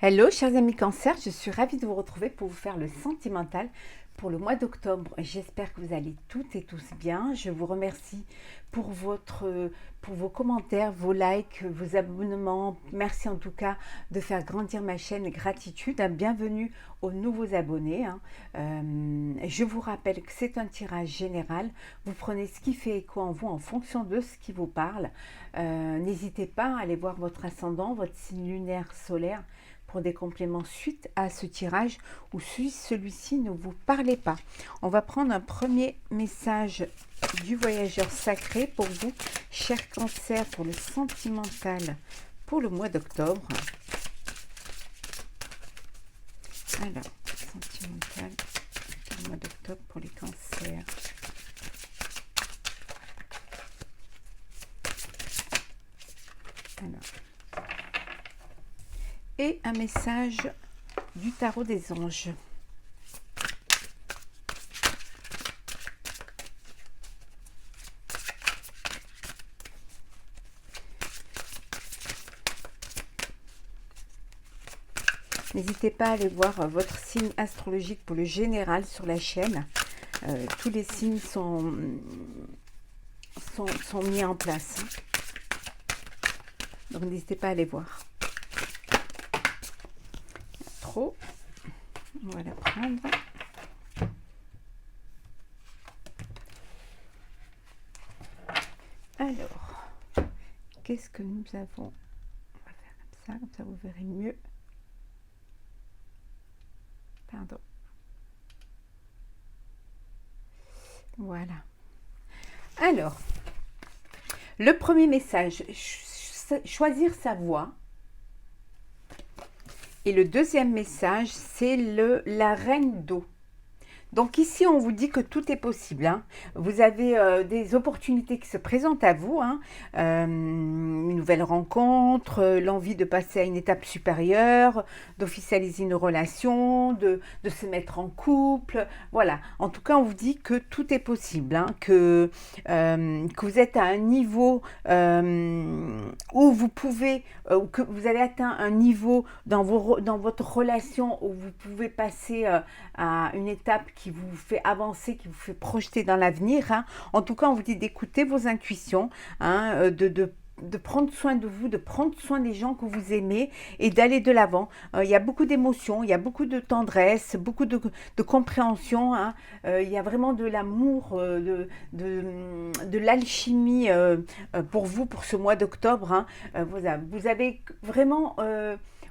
Hello chers amis cancer, je suis ravie de vous retrouver pour vous faire le sentimental pour le mois d'octobre. J'espère que vous allez toutes et tous bien. Je vous remercie pour vos commentaires, vos likes, vos abonnements. Merci en tout cas de faire grandir ma chaîne. Gratitude, bienvenue aux nouveaux abonnés. Je vous rappelle que c'est un tirage général. Vous prenez ce qui fait écho en vous en fonction de ce qui vous parle. N'hésitez pas à aller voir votre ascendant, votre signe lunaire solaire pour des compléments suite à ce tirage ou si celui-ci ne vous parlait pas. On va prendre un premier message du voyageur sacré pour vous, cher cancer, pour le sentimental pour le mois d'octobre. Alors, sentimental pour le mois d'octobre pour les cancers. Alors, et un message du tarot des anges. N'hésitez pas à aller voir votre signe astrologique pour le général sur la chaîne. Tous les signes sont mis en place. Donc n'hésitez pas à aller voir. On va la prendre. Alors, qu'est-ce que nous avons? On va faire comme ça vous verrez mieux. Pardon. Voilà. Alors, le premier message, choisir sa voie. Et le deuxième message, c'est la reine d'eau. Donc ici, on vous dit que tout est possible. Vous avez des opportunités qui se présentent à vous. Une nouvelle rencontre, l'envie de passer à une étape supérieure, d'officialiser une relation, de se mettre en couple. Voilà. En tout cas, on vous dit que tout est possible. Que vous êtes à un niveau où vous pouvez, que vous avez atteint un niveau dans votre relation où vous pouvez passer à une étape qui vous fait avancer, qui vous fait projeter dans l'avenir. En tout cas, on vous dit d'écouter vos intuitions, de prendre soin de vous, de prendre soin des gens que vous aimez et d'aller de l'avant. Il y a beaucoup d'émotions, il y a beaucoup de tendresse, beaucoup de compréhension. Il y a vraiment de l'amour, de l'alchimie pour vous, pour ce mois d'octobre. Vous avez vraiment...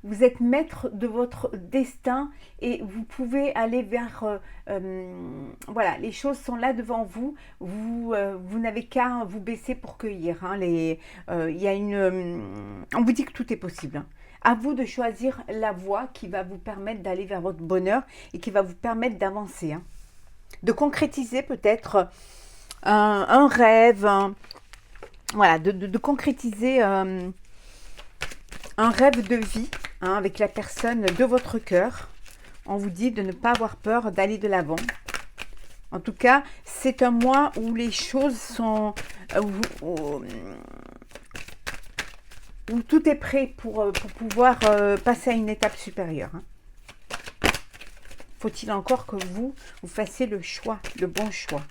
vous êtes maître de votre destin et vous pouvez aller vers... voilà, les choses sont là devant vous. Vous n'avez qu'à vous baisser pour cueillir. Y a on vous dit que tout est possible. À vous de choisir la voie qui va vous permettre d'aller vers votre bonheur et qui va vous permettre d'avancer. De concrétiser peut-être un rêve. Voilà, de concrétiser un rêve de vie. Avec la personne de votre cœur. On vous dit de ne pas avoir peur d'aller de l'avant. En tout cas, c'est un mois où les choses sont... où tout est prêt pour pouvoir passer à une étape supérieure. Faut-il encore que vous fassiez le choix, le bon choix.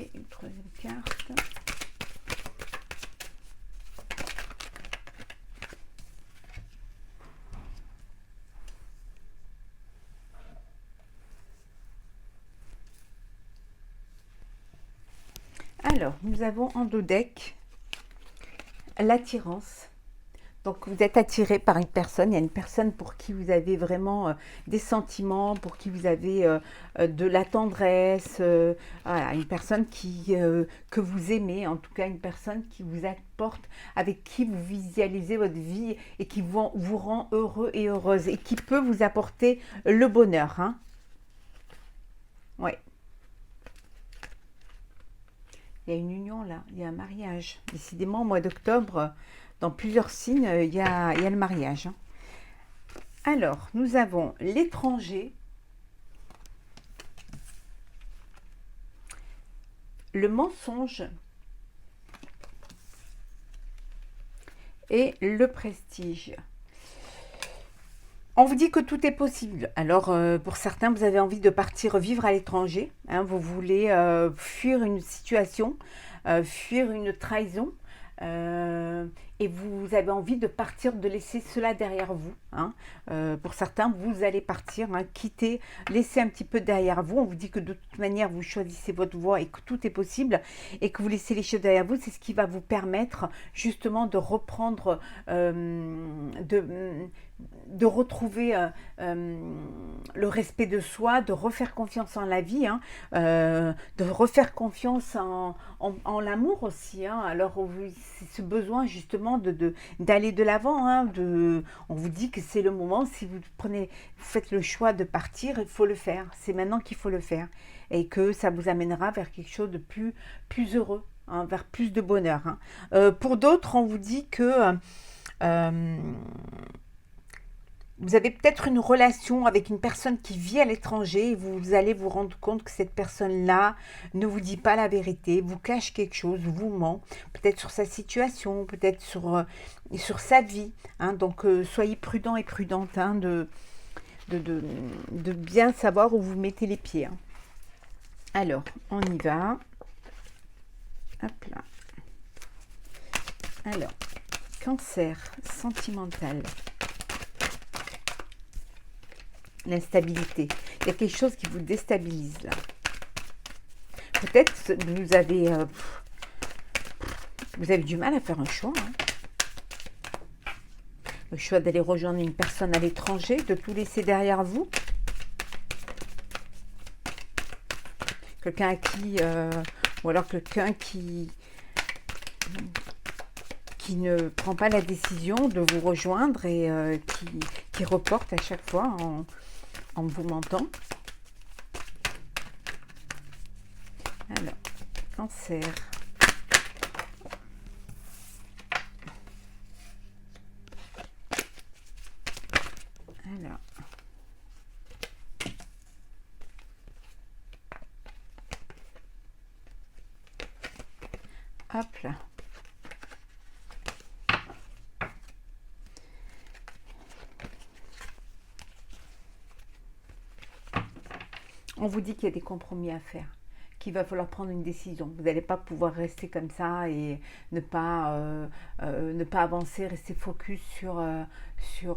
Et une troisième carte. Alors, nous avons en dos deck l'attirance. Donc, vous êtes attiré par une personne. Il y a une personne pour qui vous avez vraiment des sentiments, pour qui vous avez de la tendresse. Voilà, une personne que vous aimez, en tout cas une personne qui vous apporte, avec qui vous visualisez votre vie et qui vous rend heureux et heureuse et qui peut vous apporter le bonheur. Ouais. Il y a une union là, il y a un mariage. Décidément, au mois d'octobre, dans plusieurs signes, il y a le mariage. Alors, nous avons l'étranger. le mensonge et le prestige. On vous dit que tout est possible. Alors, pour certains, vous avez envie de partir vivre à l'étranger. Hein, vous voulez fuir une situation, fuir une trahison. Et vous avez envie de partir, de laisser cela derrière vous. Hein. Pour certains, vous allez partir, hein, quitter, laisser un petit peu derrière vous. On vous dit que de toute manière, vous choisissez votre voie et que tout est possible et que vous laissez les choses derrière vous. C'est ce qui va vous permettre justement de reprendre, de retrouver le respect de soi, de refaire confiance en la vie, hein, de refaire confiance en l'amour aussi. Hein. Alors, c'est ce besoin justement d'aller de l'avant. Hein, on vous dit que c'est le moment, si vous faites le choix de partir, il faut le faire. C'est maintenant qu'il faut le faire. Et que ça vous amènera vers quelque chose de plus heureux, hein, vers plus de bonheur. Hein. Pour d'autres, on vous dit que vous avez peut-être une relation avec une personne qui vit à l'étranger et vous allez vous rendre compte que cette personne-là ne vous dit pas la vérité, vous cache quelque chose, vous ment, peut-être sur sa situation, peut-être sur sa vie. Hein. Donc, soyez prudents et prudentes, hein, de bien savoir où vous mettez les pieds. Hein. Alors, on y va. Hop là. Alors, cancer sentimental. L'instabilité. Il y a quelque chose qui vous déstabilise là. Peut-être vous avez du mal à faire un choix. Hein. Le choix d'aller rejoindre une personne à l'étranger, de tout laisser derrière vous. Quelqu'un à qui... ou alors quelqu'un qui ne prend pas la décision de vous rejoindre et qui reporte à chaque fois en vous mentant. Alors, cancer. Alors. Hop là. On vous dit qu'il y a des compromis à faire, qu'il va falloir prendre une décision. Vous n'allez pas pouvoir rester comme ça et ne pas avancer, rester focus sur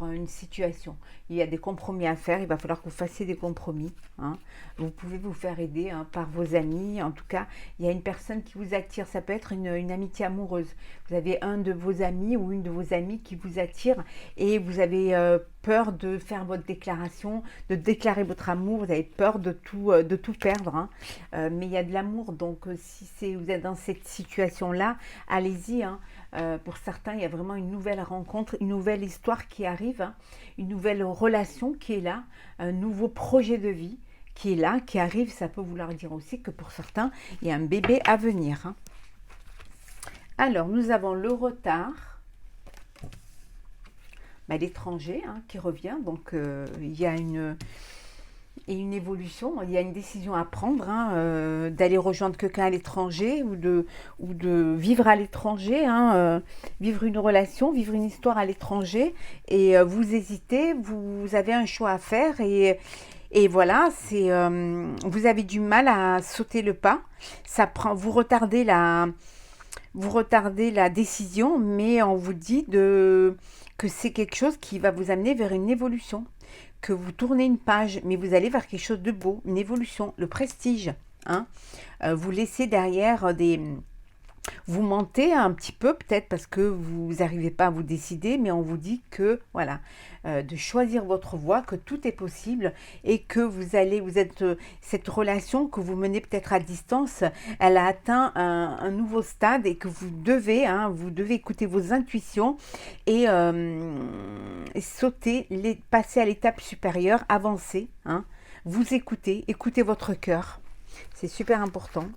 une situation. Il y a des compromis à faire, il va falloir que vous fassiez des compromis. Hein. Vous pouvez vous faire aider, hein, par vos amis. En tout cas, il y a une personne qui vous attire. Ça peut être une amitié amoureuse. Vous avez un de vos amis ou une de vos amies qui vous attire et vous avez peur de faire votre déclaration, de déclarer votre amour. Vous avez peur de tout perdre. Hein. Mais il y a de l'amour. Donc, si vous êtes dans cette situation-là, allez-y. Hein. Pour certains, il y a vraiment une nouvelle rencontre, une nouvelle histoire qui arrive, hein, une nouvelle relation qui est là, un nouveau projet de vie qui est là, qui arrive. Ça peut vouloir dire aussi que pour certains, il y a un bébé à venir. Hein. Alors, nous avons le retard, l'étranger, hein, qui revient. Donc, il y a une évolution, il y a une décision à prendre, hein, d'aller rejoindre quelqu'un à l'étranger ou de vivre à l'étranger, hein, vivre une relation, vivre une histoire à l'étranger et vous hésitez, vous avez un choix à faire et voilà, vous avez du mal à sauter le pas, vous retardez la décision, mais on vous dit que c'est quelque chose qui va vous amener vers une évolution, que vous tournez une page, mais vous allez vers quelque chose de beau, une évolution, le prestige. Hein. Vous laissez derrière vous mentez un petit peu, peut-être parce que vous n'arrivez pas à vous décider, mais on vous dit que, voilà, de choisir votre voie, que tout est possible et que cette relation que vous menez peut-être à distance, elle a atteint un nouveau stade et que vous devez écouter vos intuitions et passer à l'étape supérieure, avancer. Hein. Vous écoutez votre cœur. C'est super important.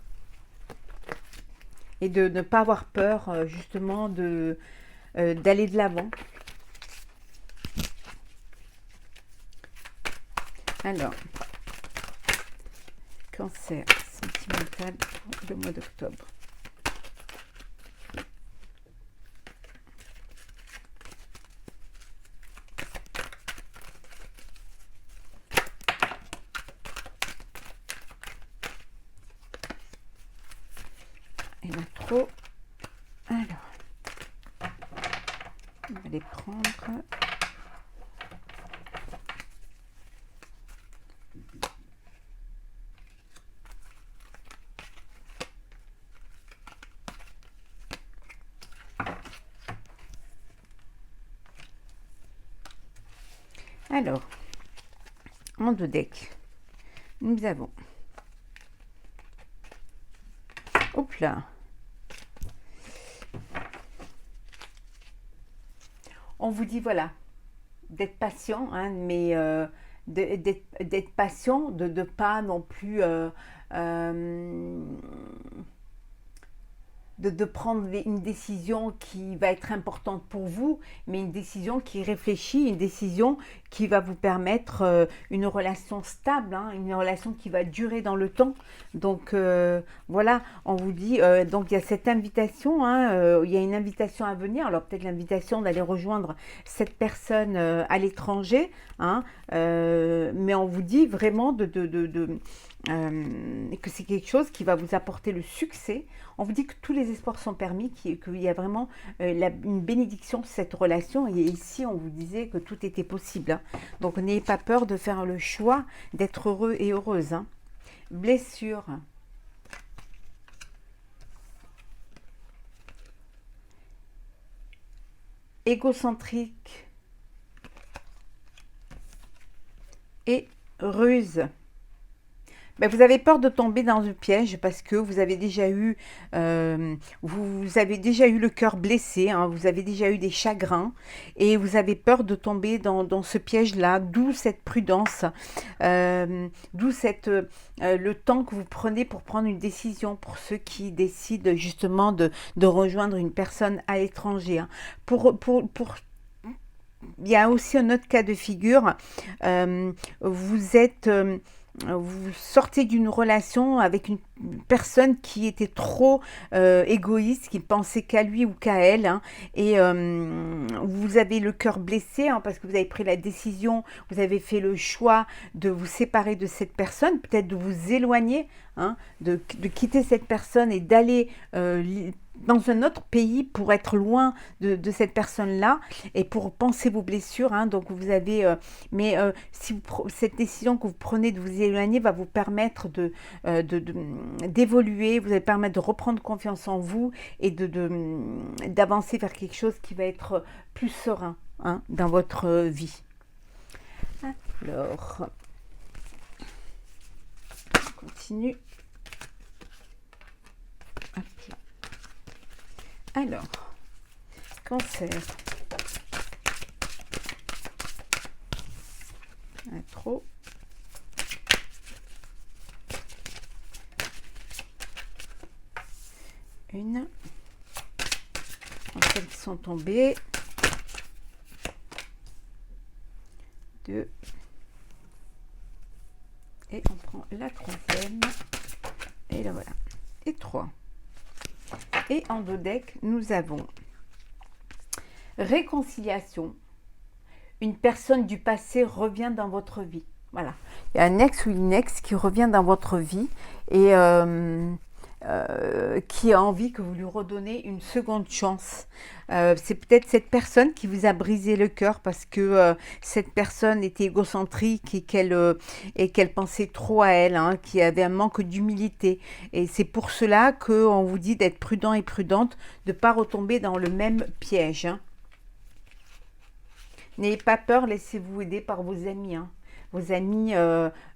Et de ne pas avoir peur, justement, d'aller de l'avant. Alors, cancer sentimentale pour le mois d'octobre. Il y en a trop. Alors, on va les prendre. Alors, en deux decks, nous avons, hop là, on vous dit voilà, d'être patient, hein, mais d'être patient, de pas non plus de prendre une décision qui va être importante pour vous, mais une décision qui réfléchit, une décision qui va vous permettre une relation stable, hein, une relation qui va durer dans le temps. Donc voilà, on vous dit, donc il y a cette invitation, hein, il y a une invitation à venir, alors peut-être l'invitation d'aller rejoindre cette personne à l'étranger, hein, mais on vous dit vraiment que c'est quelque chose qui va vous apporter le succès. On vous dit que tous les espoirs sont permis, qu'il y a vraiment une bénédiction sur cette relation. Et ici, on vous disait que tout était possible, hein. Donc, n'ayez pas peur de faire le choix d'être heureux et heureuse, hein. Blessure. Égocentrique. Et ruse. Ben, vous avez peur de tomber dans un piège parce que vous avez déjà eu, le cœur blessé, hein, vous avez déjà eu des chagrins et vous avez peur de tomber dans ce piège-là, d'où cette prudence, d'où le temps que vous prenez pour prendre une décision pour ceux qui décident justement de rejoindre une personne à l'étranger, hein. Il y a aussi un autre cas de figure, vous sortez d'une relation avec une personne qui était trop égoïste, qui ne pensait qu'à lui ou qu'à elle, hein, et vous avez le cœur blessé, hein, parce que vous avez pris la décision, vous avez fait le choix de vous séparer de cette personne, peut-être de vous éloigner, hein, de quitter cette personne et d'aller dans un autre pays pour être loin de cette personne-là et pour penser vos blessures, hein. Donc vous avez, si cette décision que vous prenez de vous éloigner va vous permettre d'évoluer, vous allez permettre de reprendre confiance en vous et d'avancer vers quelque chose qui va être plus serein, hein, dans votre vie. Alors, on continue. Alors, cancer. Trop. Une. Celles qui sont tombées. 2. Et on prend la troisième. Et là voilà. Et 3. Et en deux decks, nous avons réconciliation. Une personne du passé revient dans votre vie. Voilà. Il y a un ex ou une ex qui revient dans votre vie et qui a envie que vous lui redonnez une seconde chance. C'est peut-être cette personne qui vous a brisé le cœur parce que cette personne était égocentrique et qu'elle pensait trop à elle, hein, qui avait un manque d'humilité. Et c'est pour cela qu'on vous dit d'être prudent et prudente, de ne pas retomber dans le même piège, hein. N'ayez pas peur, laissez-vous aider par vos amis, hein. Vos amis,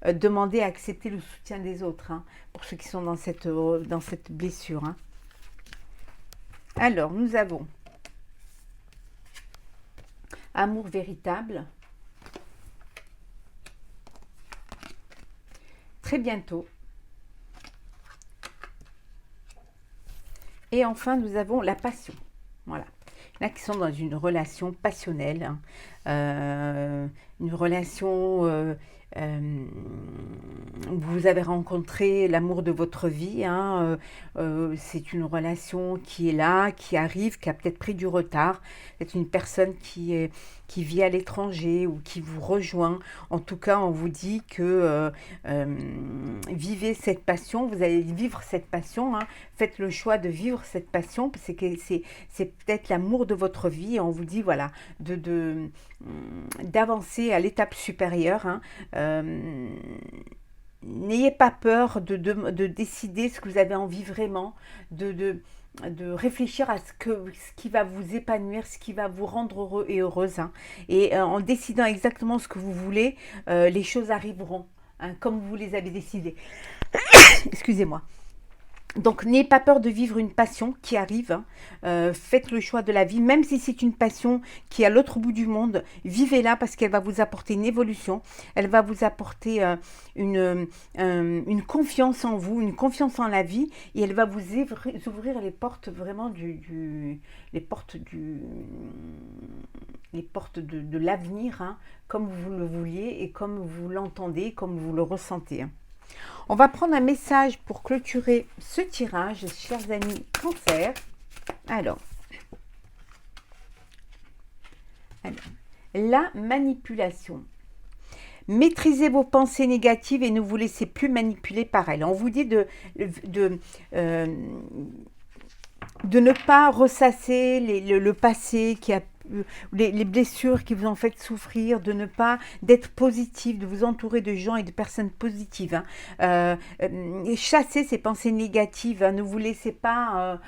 demandez à accepter le soutien des autres, hein, pour ceux qui sont dans cette blessure, hein. Alors, nous avons amour véritable. Très bientôt. Et enfin, nous avons la passion. Voilà. Là, qui sont dans une relation passionnelle, hein, une relation vous avez rencontré l'amour de votre vie, hein, c'est une relation qui est là, qui arrive, qui a peut-être pris du retard. C'est une personne qui vit à l'étranger ou qui vous rejoint. En tout cas, on vous dit que vivez cette passion, vous allez vivre cette passion, hein. Faites le choix de vivre cette passion, parce que c'est peut-être l'amour de votre vie. Et on vous dit, voilà, d'avancer à l'étape supérieure, hein. N'ayez pas peur de décider ce que vous avez envie vraiment, de réfléchir à ce qui va vous épanouir, ce qui va vous rendre heureux et heureuse, hein. Et en décidant exactement ce que vous voulez, les choses arriveront, hein, comme vous les avez décidées. Excusez-moi. Donc, n'ayez pas peur de vivre une passion qui arrive, hein. Faites le choix de la vie, même si c'est une passion qui est à l'autre bout du monde. Vivez-la, parce qu'elle va vous apporter une évolution. Elle va vous apporter une confiance en vous, une confiance en la vie. Et elle va vous ouvrir les portes vraiment les portes de l'avenir, hein, comme vous le vouliez et comme vous l'entendez, comme vous le ressentez, hein. On va prendre un message pour clôturer ce tirage, chers amis Cancer. Alors, la manipulation. Maîtrisez vos pensées négatives et ne vous laissez plus manipuler par elles. On vous dit de ne pas ressasser le passé qui a les blessures qui vous ont fait souffrir, de ne pas d'être positif, de vous entourer de gens et de personnes positives, hein. Chassez ces pensées négatives, hein. Ne vous laissez pas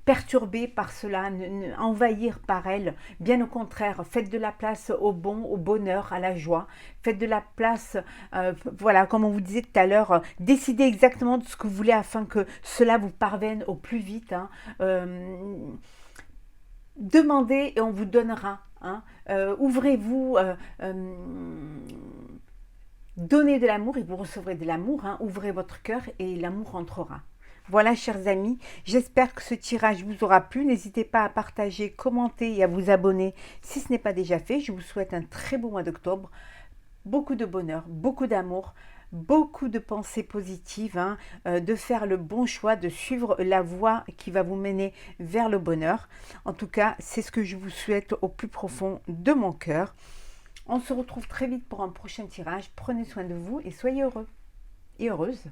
perturber par cela, envahir par elles. Bien au contraire, faites de la place au bon, au bonheur, à la joie. Faites de la place, voilà, comme on vous disait tout à l'heure, décidez exactement de ce que vous voulez afin que cela vous parvienne au plus vite, hein. Demandez et on vous donnera, hein. Ouvrez-vous, donnez de l'amour et vous recevrez de l'amour, hein. Ouvrez votre cœur et l'amour rentrera. Voilà, chers amis, j'espère que ce tirage vous aura plu. N'hésitez pas à partager, commenter et à vous abonner si ce n'est pas déjà fait. Je vous souhaite un très beau mois d'octobre, beaucoup de bonheur, beaucoup d'amour, beaucoup de pensées positives, hein, de faire le bon choix, de suivre la voie qui va vous mener vers le bonheur. En tout cas, c'est ce que je vous souhaite au plus profond de mon cœur. On se retrouve très vite pour un prochain tirage. Prenez soin de vous et soyez heureux et heureuses.